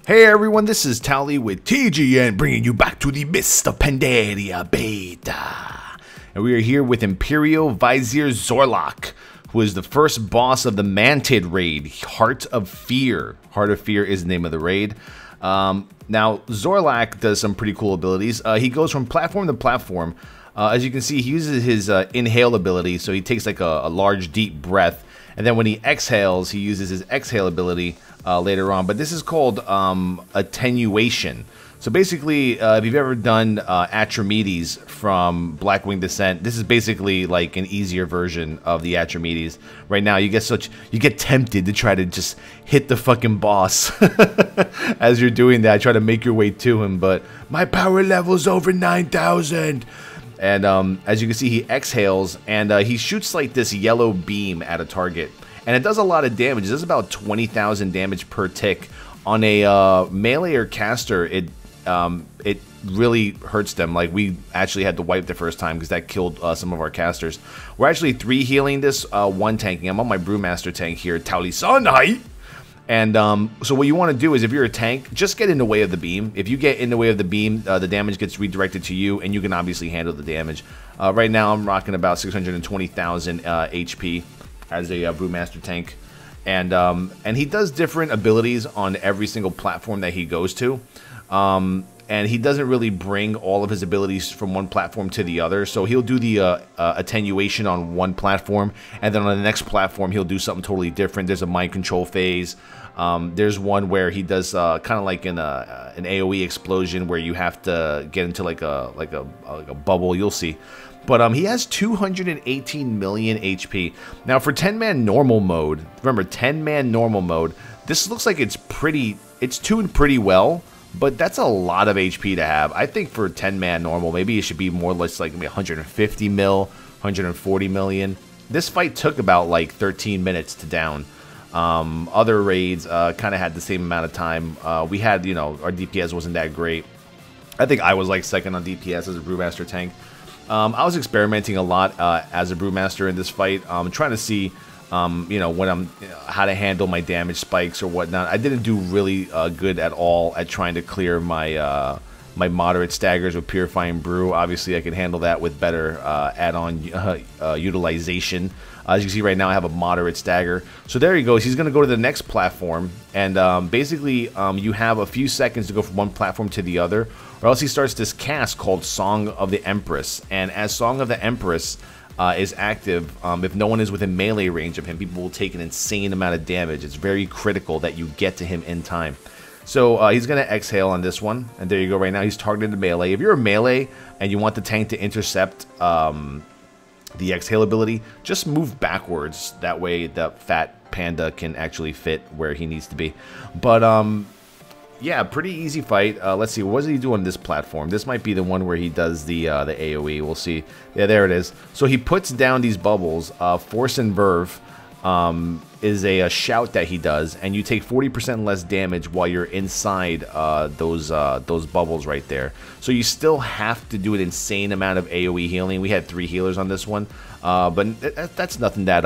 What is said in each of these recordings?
Hey everyone, this is Towelliee with TGN bringing you back to the Mist of Pandaria beta. And we are here with Imperial Vizier Zor'lok, who is the first boss of the Mantid raid, Heart of Fear. Heart of Fear is the name of the raid. Now, Zor'lok does some pretty cool abilities. He goes from platform to platform. As you can see, he uses his inhale ability, so he takes like a large deep breath. And then when he exhales, he uses his exhale ability later on. But this is called attenuation. So basically, if you've ever done Atremedes from Blackwing Descent, this is basically like an easier version of the Atremedes. Right now, you get tempted to try to just hit the fucking boss as you're doing that. Try to make your way to him, but my power level's over 9,000. And as you can see, he exhales, and he shoots like this yellow beam at a target. And it does a lot of damage. It does about 20,000 damage per tick. On a melee or caster, it really hurts them. Like, we actually had to wipe the first time because that killed some of our casters. We're actually 3 healing this, 1 tanking. I'm on my Brewmaster tank here, Towelliee. And so what you want to do is, if you're a tank, just get in the way of the beam. If you get in the way of the beam, the damage gets redirected to you, and you can obviously handle the damage. Right now, I'm rocking about 620,000 HP as a Brewmaster tank. And he does different abilities on every single platform that he goes to. And he doesn't really bring all of his abilities from one platform to the other. So he'll do the attenuation on one platform, and then on the next platform he'll do something totally different. There's a mind control phase. There's one where he does kind of like an AOE explosion where you have to get into like a bubble. You'll see. But he has 218 million HP. Now for 10-man normal mode, remember 10-man normal mode, this looks like it's tuned pretty well. But that's a lot of HP to have. I think for 10-man normal, maybe it should be more or less like maybe 150 mil, 140 million. This fight took about like 13 minutes to down. Other raids kind of had the same amount of time. We had, you know, our DPS wasn't that great. I think I was like second on DPS as a Brewmaster tank. I was experimenting a lot as a Brewmaster in this fight, trying to see you know, when how to handle my damage spikes or whatnot. I didn't do really good at all at trying to clear my my moderate staggers with Purifying Brew. Obviously, I can handle that with better add-on utilization. As you can see right now, I have a moderate stagger. So there he goes. He's going to go to the next platform, and basically you have a few seconds to go from one platform to the other, or else he starts this cast called Song of the Empress. And as Song of the Empress is active, if no one is within melee range of him, people will take an insane amount of damage. It's very critical that you get to him in time. So he's going to exhale on this one, and there you go. Right now he's targeted to melee. If you're a melee and you want the tank to intercept the exhale ability, just move backwards. That way the fat panda can actually fit where he needs to be. But yeah, pretty easy fight. Let's see, what does he do on this platform? This might be the one where he does the AoE. We'll see. Yeah, there it is. So he puts down these bubbles. Force and Verve is a shout that he does, and you take 40% less damage while you're inside those bubbles right there. So you still have to do an insane amount of AoE healing. We had 3 healers on this one, but that's nothing that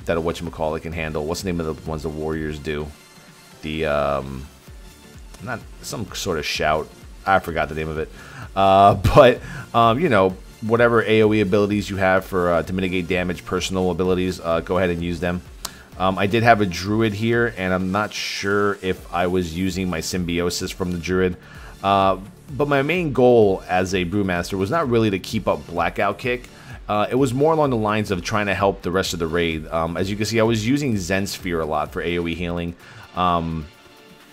whatchamacallit can handle. What's the name of the ones the warriors do? The not some sort of shout. I forgot the name of it. But you know, whatever AoE abilities you have for to mitigate damage, personal abilities, go ahead and use them. I did have a druid here, and I'm not sure if I was using my symbiosis from the druid. But my main goal as a Brewmaster was not really to keep up Blackout Kick. It was more along the lines of trying to help the rest of the raid. As you can see, I was using Zen Sphere a lot for AoE healing.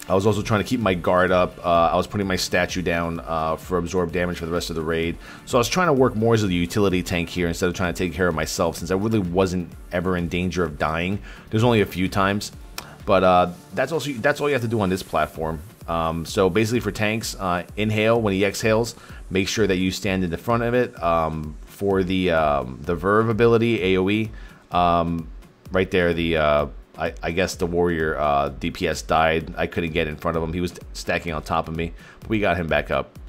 I was also trying to keep my guard up. I was putting my statue down for absorb damage for the rest of the raid. So I was trying to work more as a utility tank here instead of trying to take care of myself, since I really wasn't ever in danger of dying. There's only a few times. But that's all you have to do on this platform. So basically for tanks, inhale when he exhales. Make sure that you stand in the front of it. For the Verve ability, AoE, right there, I guess the warrior DPS died. I couldn't get in front of him. He was stacking on top of me, but we got him back up.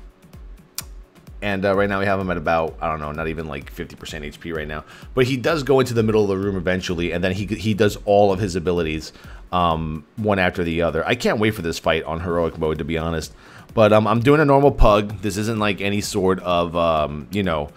And right now we have him at about, I don't know, not even like 50% HP right now. But he does go into the middle of the room eventually, and then he does all of his abilities one after the other. I can't wait for this fight on heroic mode, to be honest. But I'm doing a normal pug. This isn't like any sort of, you know,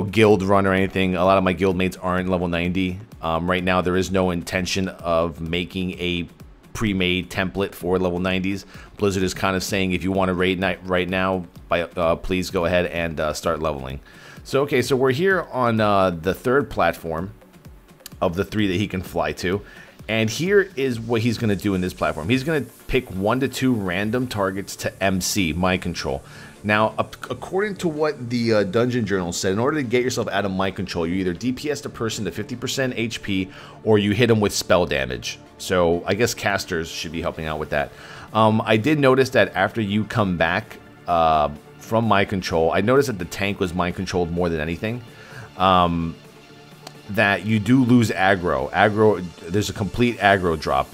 guild run or anything. A lot of my guild mates aren't level 90. Right now there is no intention of making a pre-made template for level 90s. Blizzard is kind of saying if you want to raid night right now, please go ahead and start leveling. So okay, so we're here on the third platform of the 3 that he can fly to, and here is what he's going to do in this platform. He's going to pick 1 to 2 random targets to MC, mind control. Now, according to what the Dungeon Journal said, in order to get yourself out of mind control, you either DPS the person to 50% HP or you hit them with spell damage. So I guess casters should be helping out with that. I did notice that after you come back from mind control, I noticed that the tank was mind controlled more than anything. That you do lose aggro. There's a complete aggro drop.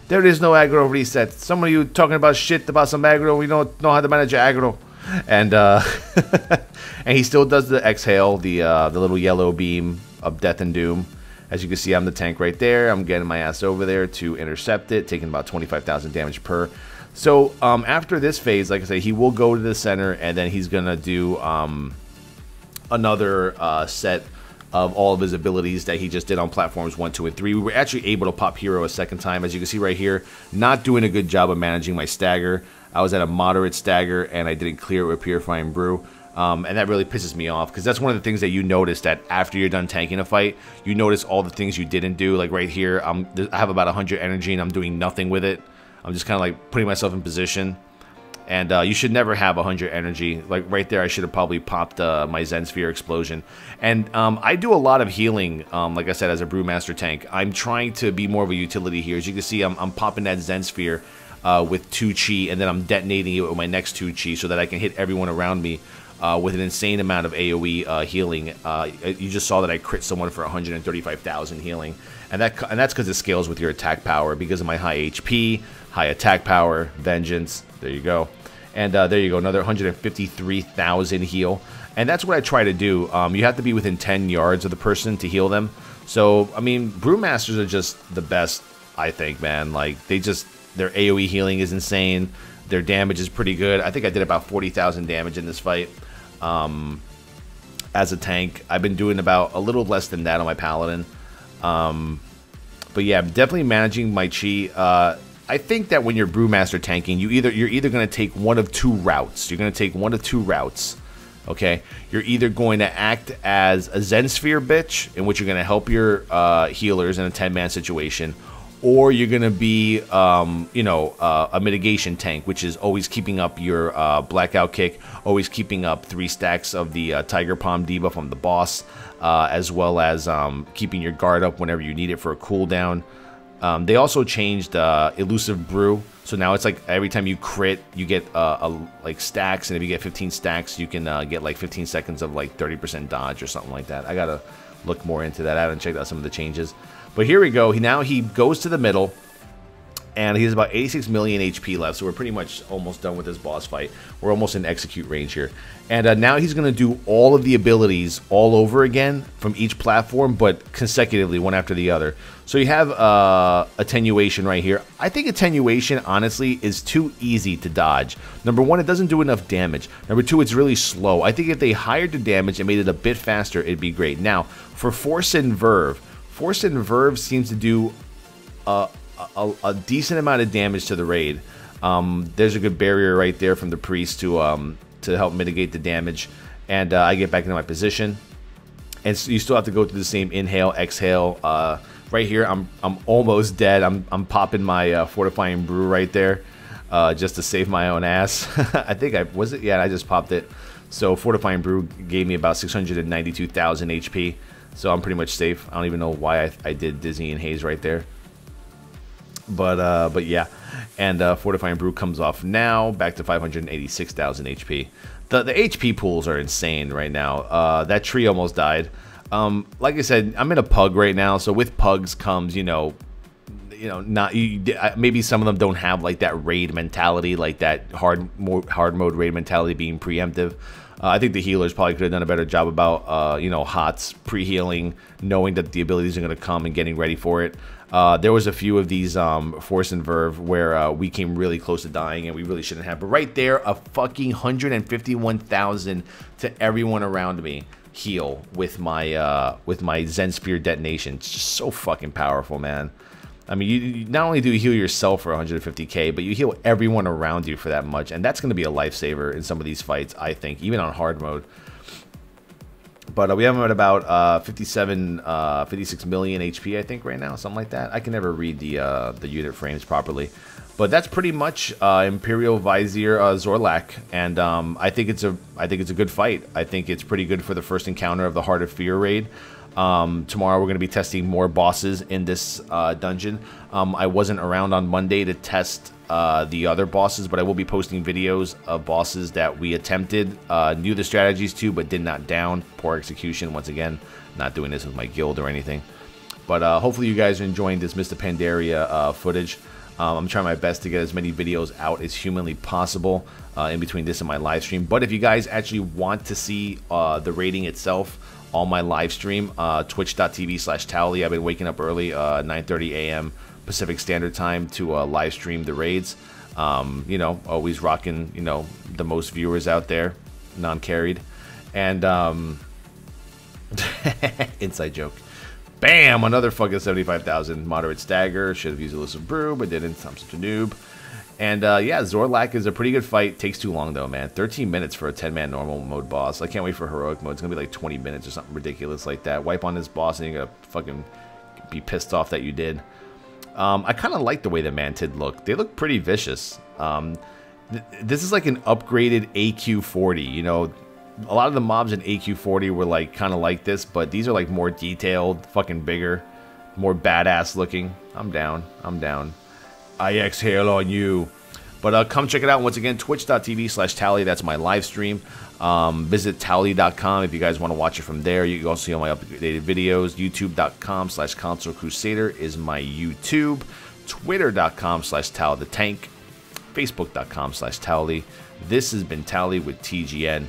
There is no aggro reset. Some of you talking about shit about some aggro. We don't know how to manage aggro. And and he still does the exhale, the little yellow beam of death and doom. As you can see, I'm the tank right there. I'm getting my ass over there to intercept it, taking about 25,000 damage per. So after this phase, like I say, he will go to the center, and then he's gonna do another set of all of his abilities that he just did on platforms 1, 2, and 3. We were actually able to pop hero a second time. As you can see right here, not doing a good job of managing my stagger. I was at a moderate stagger, and I didn't clear it with Purifying Brew. And that really pisses me off, because that's one of the things that you notice, that after you're done tanking a fight, you notice all the things you didn't do. Like right here, I have about 100 energy, and I'm doing nothing with it. I'm just kind of like putting myself in position. And you should never have 100 energy. Like right there, I should have probably popped my Zen Sphere Explosion. And I do a lot of healing, like I said, as a Brewmaster tank. I'm trying to be more of a utility here. As you can see, I'm popping that Zen Sphere with 2 chi, and then I'm detonating it with my next 2 chi so that I can hit everyone around me with an insane amount of AoE healing. You just saw that I crit someone for 135,000 healing. And that's because it scales with your attack power, because of my high HP, high attack power, vengeance. There you go. And there you go, another 153,000 heal. And that's what I try to do. You have to be within 10 yards of the person to heal them. So, I mean, Brewmasters are just the best, I think, man. Like, their AoE healing is insane. Their damage is pretty good. I think I did about 40,000 damage in this fight as a tank. I've been doing about a little less than that on my Paladin. But yeah, I'm definitely managing my chi. I think that when you're Brewmaster tanking, you're either going to take one of 2 routes. You're going to take one of 2 routes, okay? You're either going to act as a Zen Sphere bitch, in which you're going to help your healers in a 10-man situation, or you're going to be, a mitigation tank, which is always keeping up your Blackout Kick, always keeping up 3 stacks of the Tiger Palm debuff on the boss, as well as keeping your guard up whenever you need it for a cooldown. They also changed Elusive Brew, so now it's like every time you crit, you get like stacks, and if you get 15 stacks, you can get like 15 seconds of like 30% dodge or something like that. I gotta look more into that. I haven't checked out some of the changes. But here we go. Now he goes to the middle, and he has about 86 million HP left, so we're pretty much almost done with this boss fight. We're almost in execute range here. And now he's going to do all of the abilities all over again from each platform, but consecutively, one after the other. So you have Attenuation right here. I think Attenuation, honestly, is too easy to dodge. Number 1, it doesn't do enough damage. Number 2, it's really slow. I think if they hired the damage and made it a bit faster, it'd be great. Now, for Force and Verve seems to do a decent amount of damage to the raid. There's a good barrier right there from the priest to help mitigate the damage, and I get back into my position. And so you still have to go through the same inhale, exhale. Right here, I'm almost dead. I'm popping my Fortifying Brew right there, just to save my own ass. I think yeah, I just popped it. So Fortifying Brew gave me about 692,000 HP. So I'm pretty much safe. I don't even know why I did Dizzy and Haze right there. But yeah, and Fortifying Brew comes off now, back to 586,000 HP. The HP pools are insane right now. That tree almost died. Like I said, I'm in a pug right now, so with pugs comes, you know, you know, not maybe some of them don't have like that raid mentality, like that hard mode raid mentality being preemptive. I think the healers probably could have done a better job about, you know, HOTS pre-healing, knowing that the abilities are going to come and getting ready for it. There was a few of these Force and Verve where we came really close to dying and we really shouldn't have. But right there, a fucking 151,000 to everyone around me heal with my Zen Spear detonation. It's just so fucking powerful, man. I mean, you not only do you heal yourself for 150k, but you heal everyone around you for that much, and that's going to be a lifesaver in some of these fights, I think, even on hard mode. But we have him at about 56 million HP, I think, right now, something like that. I can never read the unit frames properly, but that's pretty much Imperial Vizier Zor'lok, and I think it's a good fight. I think it's pretty good for the first encounter of the Heart of Fear raid. Tomorrow we're going to be testing more bosses in this dungeon. I wasn't around on Monday to test the other bosses, but I will be posting videos of bosses that we attempted, knew the strategies to, but did not down. Poor execution, once again. Not doing this with my guild or anything. But hopefully you guys are enjoying this Mr. Pandaria footage. I'm trying my best to get as many videos out as humanly possible in between this and my live stream. But if you guys actually want to see the rating itself on my live stream, twitch.tv/Towelliee. I've been waking up early, 9:30 a.m. Pacific Standard Time to live stream the raids. You know, always rocking, you know, the most viewers out there, non-carried. And inside joke. Bam! Another fucking 75,000. Moderate stagger. Should have used elusive brew, but didn't. I'm such a noob. And yeah, Zor'lok is a pretty good fight. Takes too long though, man. 13 minutes for a 10-man normal mode boss. I can't wait for heroic mode. It's gonna be like 20 minutes or something ridiculous like that. Wipe on this boss and you're gonna fucking be pissed off that you did. I kind of like the way the Mantid look. They look pretty vicious. This is like an upgraded AQ40. You know, a lot of the mobs in AQ40 were like kind of like this, but these are like more detailed, fucking bigger, more badass looking. I'm down. I'm down. I exhale on you. But come check it out once again, twitch.tv/Towelliee. That's my live stream. Visit Towelliee.com if you guys want to watch it from there. You can also see all my updated videos. YouTube.com/Console Crusader is my YouTube. Twitter.com/Towel the Tank. Facebook.com/Towelliee. This has been Towelliee with TGN.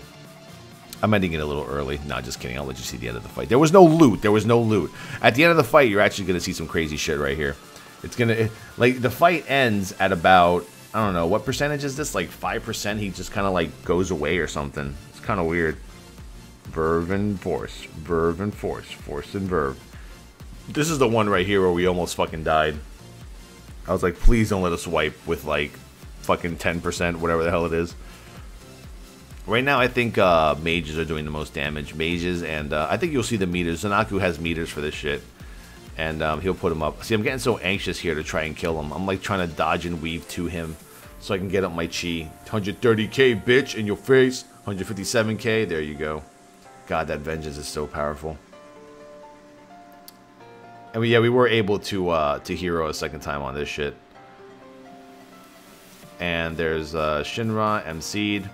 I'm ending it a little early. No, just kidding. I'll let you see the end of the fight. There was no loot. There was no loot. At the end of the fight, you're actually going to see some crazy shit right here. It's gonna, like, the fight ends at about, I don't know, what percentage is this? Like 5%? He just kind of like goes away or something. It's kind of weird. Verve and force. Verve and force. Force and verve. This is the one right here where we almost fucking died. I was like, please don't let us wipe with like fucking 10%, whatever the hell it is. Right now, I think mages are doing the most damage. Mages, and I think you'll see the meters. Zanaku has meters for this shit. And he'll put him up. See, I'm getting so anxious here to try and kill him. I'm like trying to dodge and weave to him so I can get up my chi. 130k, bitch, in your face. 157k, there you go. God, that vengeance is so powerful. And we were able to hero a second time on this shit. And there's Shinra, MC'd.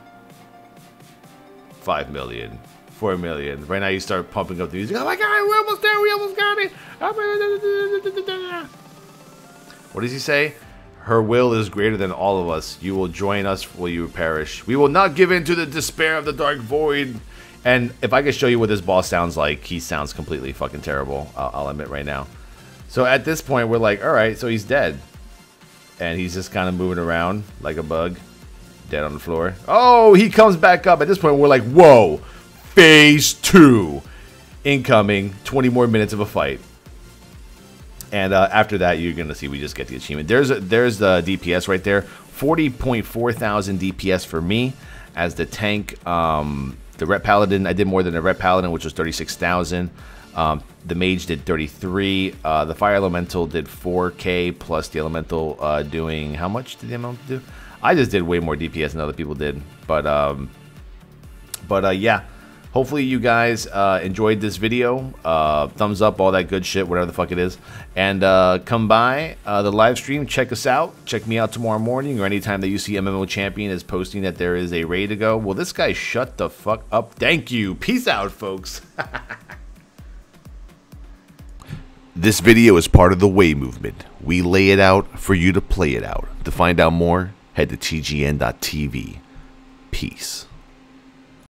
5 million. 4 million. Right now you start pumping up the music. Oh my god, we're almost there, we almost got it. What does he say? Her will is greater than all of us. You will join us, will you perish. We will not give in to the despair of the dark void. And if I could show you what this boss sounds like, he sounds completely fucking terrible. I'll admit right now. So at this point, we're like, alright, so he's dead. And he's just kind of moving around like a bug. Dead on the floor. Oh, he comes back up. At this point, we're like, whoa. Phase 2 incoming. 20 more minutes of a fight, and after that you're gonna see we just get the achievement. There's the DPS right there. 40.4 thousand DPS for me as the tank. The Ret Paladin, I did more than the Ret Paladin, which was 36,000. The Mage did 33. The Fire Elemental did 4k plus the Elemental doing, how much did the Elemental do? I just did way more DPS than other people did, but yeah. Hopefully you guys enjoyed this video. Thumbs up, all that good shit, whatever the fuck it is. And come by the live stream, check us out. Check me out tomorrow morning or anytime that you see MMO Champion is posting that there is a raid to go. Well, this guy shut the fuck up. Thank you. Peace out, folks. This video is part of the M.O.A.B movement. We lay it out for you to play it out. To find out more, head to tgn.tv. Peace.